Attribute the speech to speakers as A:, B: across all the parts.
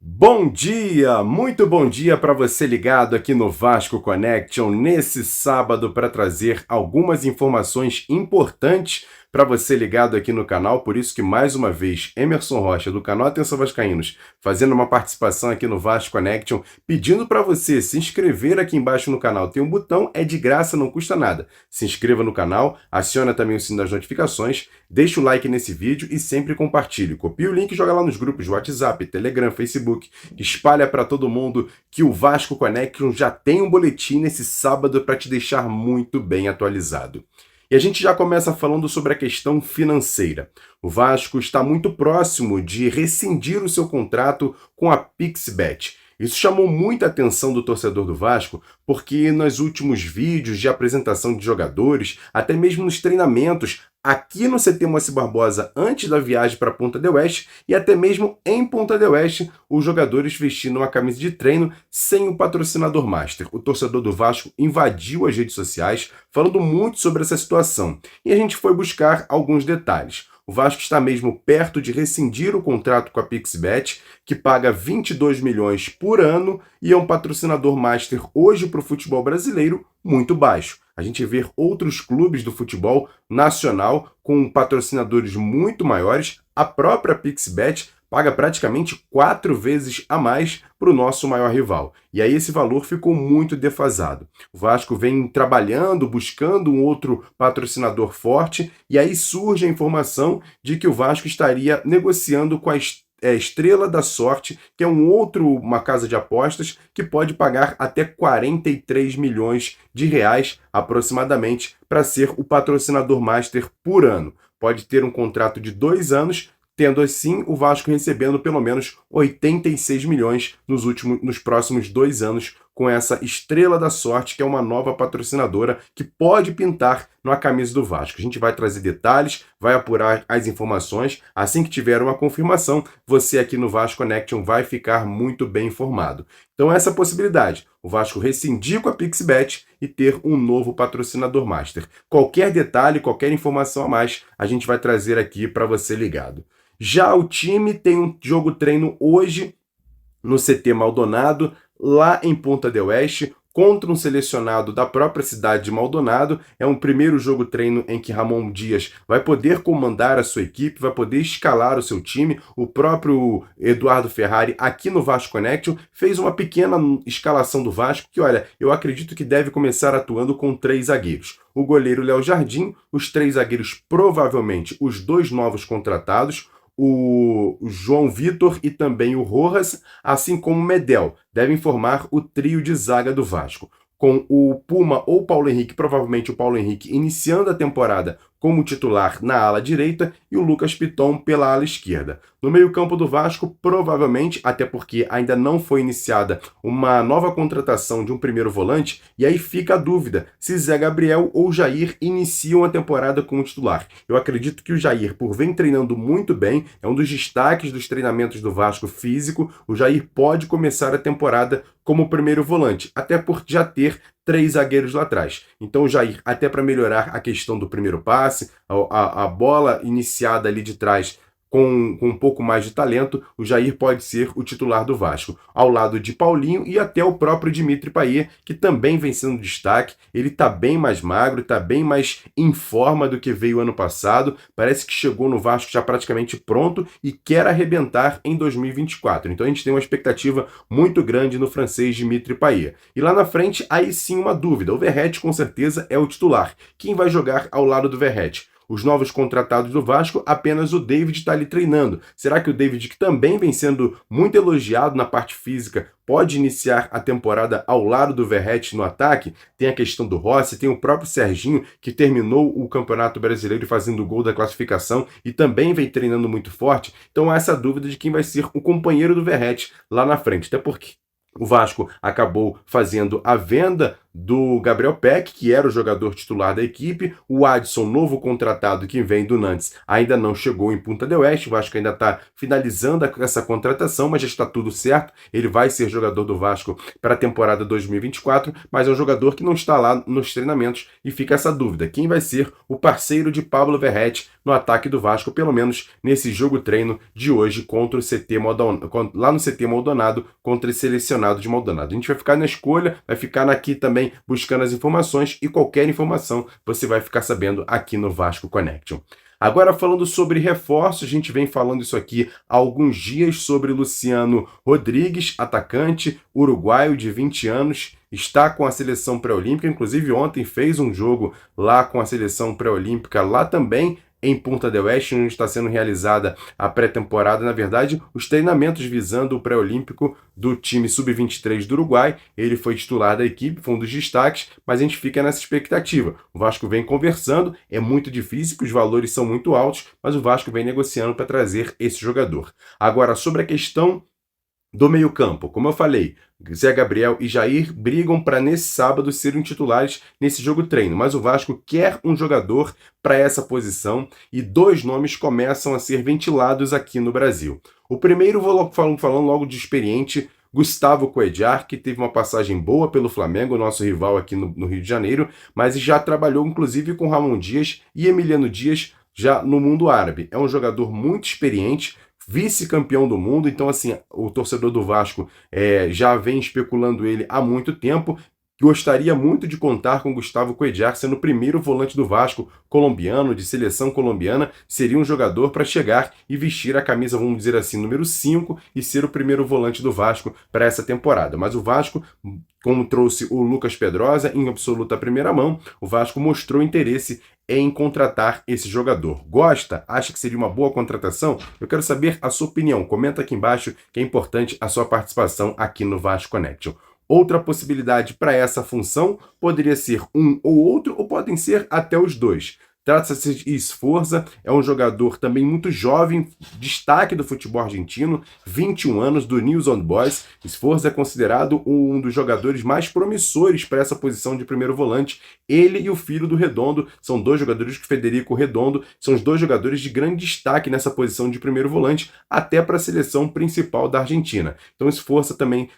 A: Bom dia, muito bom dia para você ligado aqui no Vasco Connection nesse sábado para trazer algumas informações importantes para você ligado aqui no canal. Por isso que mais uma vez Emerson Rocha do canal Atenção Vascaínos fazendo uma participação aqui no Vasco Connection, pedindo para você se inscrever aqui embaixo no canal. Tem um botão, é de graça, não custa nada. Se inscreva no canal, aciona também o sino das notificações, deixa o like nesse vídeo e sempre compartilhe. Copie o link e joga lá nos grupos de WhatsApp, Telegram, Facebook. Espalha para todo mundo que o Vasco Connection já tem um boletim nesse sábado para te deixar muito bem atualizado. E a gente já começa falando sobre a questão financeira. O Vasco está muito próximo de rescindir o seu contrato com a Pixbet. Isso chamou muita atenção do torcedor do Vasco, porque nos últimos vídeos de apresentação de jogadores, até mesmo nos treinamentos, aqui no CT Moacir Barbosa, antes da viagem para Ponta del Oeste, e até mesmo em Ponta del Oeste, os jogadores vestindo uma camisa de treino sem o patrocinador master. O torcedor do Vasco invadiu as redes sociais, falando muito sobre essa situação. E a gente foi buscar alguns detalhes. O Vasco está mesmo perto de rescindir o contrato com a Pixbet, que paga 22 milhões por ano e é um patrocinador master hoje para o futebol brasileiro muito baixo. A gente vê outros clubes do futebol nacional com patrocinadores muito maiores. A própria Pixbet paga praticamente 4 vezes a mais para o nosso maior rival. E aí esse valor ficou muito defasado. O Vasco vem trabalhando, buscando um outro patrocinador forte, e aí surge a informação de que o Vasco estaria negociando com a Estrela da Sorte, que é uma casa de apostas que pode pagar até 43 milhões de reais aproximadamente para ser o patrocinador master por ano. Pode ter um contrato de 2 anos, tendo assim o Vasco recebendo pelo menos 86 milhões nos próximos 2 anos com essa Estrela da Sorte, que é uma nova patrocinadora que pode pintar na camisa do Vasco. A gente vai trazer detalhes, vai apurar as informações. Assim que tiver uma confirmação, você aqui no Vasco Connection vai ficar muito bem informado. Então essa possibilidade, o Vasco rescindir com a Pixbet e ter um novo patrocinador master. Qualquer detalhe, qualquer informação a mais, a gente vai trazer aqui para você ligado. Já o time tem um jogo treino hoje no CT Maldonado, lá em Ponta del Oeste, contra um selecionado da própria cidade de Maldonado. É um primeiro jogo treino em que Ramon Dias vai poder comandar a sua equipe, vai poder escalar o seu time. O próprio Eduardo Ferrari, aqui no Vasco Connection, fez uma pequena escalação do Vasco, que olha, eu acredito que deve começar atuando com 3 zagueiros. O goleiro Léo Jardim, os 3 zagueiros provavelmente os 2 novos contratados, o João Vitor e também o Rojas, assim como o Medel, devem formar o trio de zaga do Vasco, com o Puma ou Paulo Henrique, provavelmente o Paulo Henrique, iniciando a temporada como titular na ala direita e o Lucas Piton pela ala esquerda. No meio-campo do Vasco, provavelmente, até porque ainda não foi iniciada uma nova contratação de um primeiro volante, e aí fica a dúvida se Zé Gabriel ou Jair iniciam a temporada como titular. Eu acredito que o Jair, por vem treinando muito bem, é um dos destaques dos treinamentos do Vasco físico, o Jair pode começar a temporada como primeiro volante, até por já ter 3 zagueiros lá atrás. Então o Jair, até para melhorar a questão do primeiro passe, a bola iniciada ali de trás com um pouco mais de talento, o Jair pode ser o titular do Vasco, ao lado de Paulinho e até o próprio Dimitri Payet, que também vem sendo destaque. Ele está bem mais magro, está bem mais em forma do que veio ano passado, parece que chegou no Vasco já praticamente pronto e quer arrebentar em 2024. Então a gente tem uma expectativa muito grande no francês Dimitri Payet. E lá na frente, aí sim uma dúvida, o Verratti com certeza é o titular. Quem vai jogar ao lado do Verratti? Os novos contratados do Vasco, apenas o David está ali treinando. Será que o David, que também vem sendo muito elogiado na parte física, pode iniciar a temporada ao lado do Verratti no ataque? Tem a questão do Rossi, tem o próprio Serginho, que terminou o Campeonato Brasileiro fazendo o gol da classificação e também vem treinando muito forte. Então há essa dúvida de quem vai ser o companheiro do Verratti lá na frente. Até porque o Vasco acabou fazendo a venda do Gabriel Peck, que era o jogador titular da equipe. O Adson, novo contratado que vem do Nantes, ainda não chegou em Punta del Este. O Vasco ainda está finalizando essa contratação, mas já está tudo certo. Ele vai ser jogador do Vasco para a temporada 2024, mas é um jogador que não está lá nos treinamentos e fica essa dúvida. Quem vai ser o parceiro de Pablo Verratti no ataque do Vasco, pelo menos nesse jogo-treino de hoje contra o CT Maldonado, lá no CT Maldonado, contra esse selecionado de Maldonado. A gente vai ficar na escolha, vai ficar aqui também buscando as informações e qualquer informação você vai ficar sabendo aqui no Vasco Connection. Agora falando sobre reforços, a gente vem falando isso aqui há alguns dias sobre Luciano Rodrigues, atacante uruguaio de 20 anos, está com a seleção pré-olímpica, inclusive ontem fez um jogo lá com a seleção pré-olímpica, lá também em Punta del Este, onde está sendo realizada a pré-temporada, na verdade, os treinamentos visando o pré-olímpico do time sub-23 do Uruguai. Ele foi titular da equipe, foi um dos destaques, mas a gente fica nessa expectativa. O Vasco vem conversando, é muito difícil, porque os valores são muito altos, mas o Vasco vem negociando para trazer esse jogador. Agora, sobre a questão do meio-campo, como eu falei, Zé Gabriel e Jair brigam para nesse sábado serem titulares nesse jogo-treino, mas o Vasco quer um jogador para essa posição e dois nomes começam a ser ventilados aqui no Brasil. O primeiro, vou falando logo de experiente, Gustavo Cuéllar, que teve uma passagem boa pelo Flamengo, nosso rival aqui no Rio de Janeiro, mas já trabalhou inclusive com Ramon Dias e Emiliano Dias já no mundo árabe. É um jogador muito experiente, vice-campeão do mundo, então assim, o torcedor do Vasco já vem especulando ele há muito tempo. Gostaria muito de contar com Gustavo Cuéllar sendo o primeiro volante do Vasco colombiano, de seleção colombiana. Seria um jogador para chegar e vestir a camisa, vamos dizer assim, número 5 e ser o primeiro volante do Vasco para essa temporada. Mas o Vasco, como trouxe o Lucas Pedrosa em absoluta primeira mão, o Vasco mostrou interesse em contratar esse jogador. Gosta? Acha que seria uma boa contratação? Eu quero saber a sua opinião. Comenta aqui embaixo, que é importante a sua participação aqui no Vasco Connection. Outra possibilidade para essa função poderia ser um ou outro, ou podem ser até os dois. Trata-se de Sforza, é um jogador também muito jovem, destaque do futebol argentino, 21 anos, do Newell's Old Boys. Sforza é considerado um dos jogadores mais promissores para essa posição de primeiro volante. Ele e o filho do Redondo são dois jogadores que Federico Redondo são os dois jogadores de grande destaque nessa posição de primeiro volante, até para a seleção principal da Argentina. Então Sforza também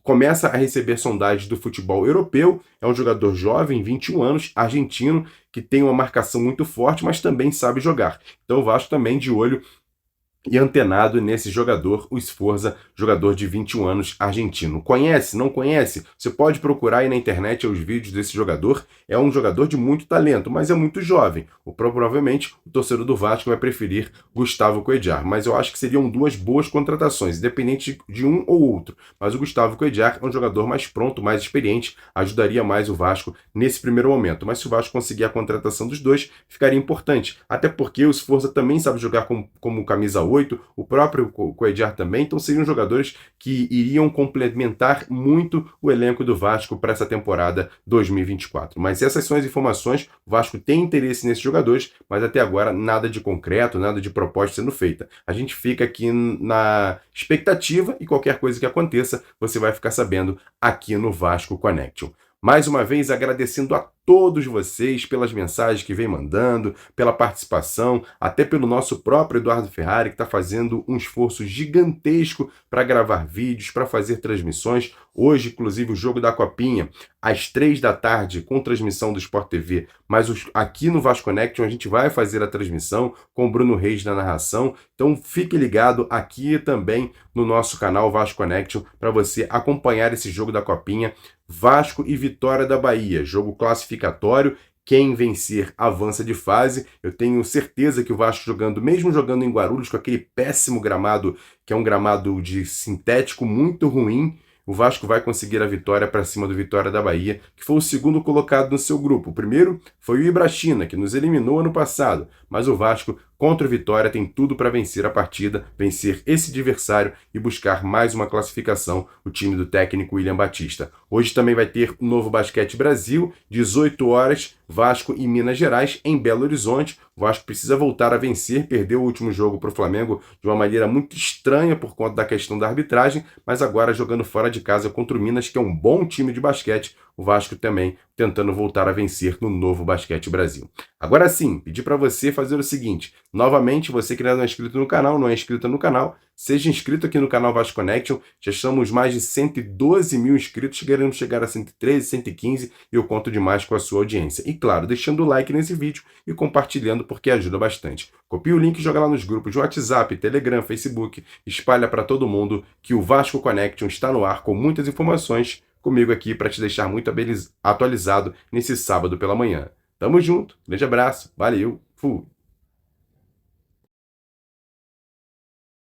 A: começa a receber sondagens do futebol europeu, é um jogador jovem, 21 anos, argentino, que tem uma marcação muito forte, mas também sabe jogar. Então o Vasco também de olho e antenado nesse jogador, o Sforza, jogador de 21 anos, argentino. Conhece? Não conhece? Você pode procurar aí na internet os vídeos desse jogador. É um jogador de muito talento, mas é muito jovem. Provavelmente o torcedor do Vasco vai preferir Gustavo Cuéllar, mas eu acho que seriam duas boas contratações, independente de um ou outro. Mas o Gustavo Cuéllar é um jogador mais pronto, mais experiente, ajudaria mais o Vasco nesse primeiro momento. Mas se o Vasco conseguir a contratação dos dois, ficaria importante. Até porque o Sforza também sabe jogar como camisa 8, o próprio Cuéllar também, então seriam jogadores que iriam complementar muito o elenco do Vasco para essa temporada 2024. Mas essas são as informações, o Vasco tem interesse nesses jogadores, mas até agora nada de concreto, nada de proposta sendo feita. A gente fica aqui na expectativa e qualquer coisa que aconteça, você vai ficar sabendo aqui no Vasco Connection. Mais uma vez agradecendo a todos vocês pelas mensagens que vem mandando, pela participação, até pelo nosso próprio Eduardo Ferrari, que está fazendo um esforço gigantesco para gravar vídeos, para fazer transmissões. Hoje, inclusive, o jogo da Copinha, às 3 da tarde, com transmissão do Sport TV. Mas aqui no Vasco Connection a gente vai fazer a transmissão com o Bruno Reis na narração. Então fique ligado aqui também no nosso canal Vasco Connection para você acompanhar esse jogo da Copinha. Vasco e Vitória da Bahia, jogo classificatório. Quem vencer avança de fase. Eu tenho certeza que o Vasco mesmo jogando em Guarulhos, com aquele péssimo gramado, que é um gramado de sintético muito ruim, o Vasco vai conseguir a vitória para cima do Vitória da Bahia, que foi o segundo colocado no seu grupo. O primeiro foi o Ibrachina, que nos eliminou ano passado, mas o Vasco contra o Vitória tem tudo para vencer a partida, vencer esse adversário e buscar mais uma classificação, o time do técnico William Batista. Hoje também vai ter o Novo Basquete Brasil, 18 horas, Vasco e Minas Gerais, em Belo Horizonte. O Vasco precisa voltar a vencer, perdeu o último jogo para o Flamengo de uma maneira muito estranha por conta da questão da arbitragem, mas agora jogando fora de casa contra o Minas, que é um bom time de basquete, o Vasco também tentando voltar a vencer no Novo Basquete Brasil. Agora sim, pedir para você fazer o seguinte, novamente, você que não é inscrito no canal, não é inscrito no canal, seja inscrito aqui no canal Vasco Connection, já estamos mais de 112 mil inscritos, queremos chegar a 113, 115 e eu conto demais com a sua audiência. E claro, deixando o like nesse vídeo e compartilhando porque ajuda bastante. Copia o link e joga lá nos grupos de WhatsApp, Telegram, Facebook, espalha para todo mundo que o Vasco Connection está no ar com muitas informações comigo aqui para te deixar muito atualizado nesse sábado pela manhã. Tamo junto, grande abraço, valeu, fui!